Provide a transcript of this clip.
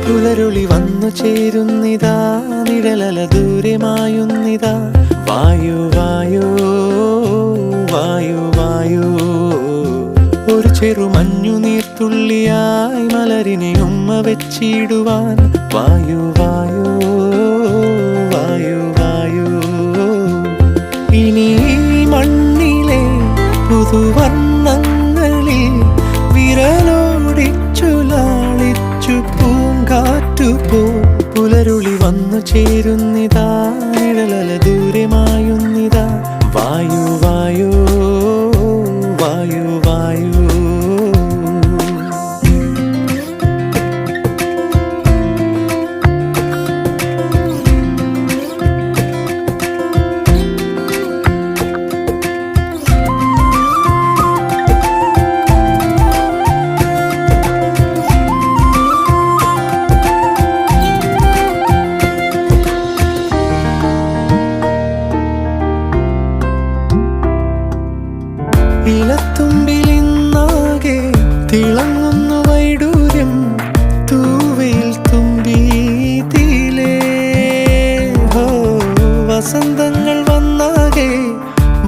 പുലരുളി വന്നു ചേരുന്നിതാ, നിഴലല ദൂരെ മായുന്നിതാ. വായു വായു വായു വായു, ഒരു ചെറു മഞ്ഞു നീർത്തുള്ളിയായി മലരിനെ ഉമ്മ വെച്ചിടുവാൻ. വായു വായു വായു വായു, ഇനി മണ്ണിലെ പുതുവർണ്ണങ്ങളിൽ വിരലോടിച്ചു ലാളിച്ചു പൂങ്കാറ്റുപോ. പുലരുളി വന്നു ചേരുന്നിതാ,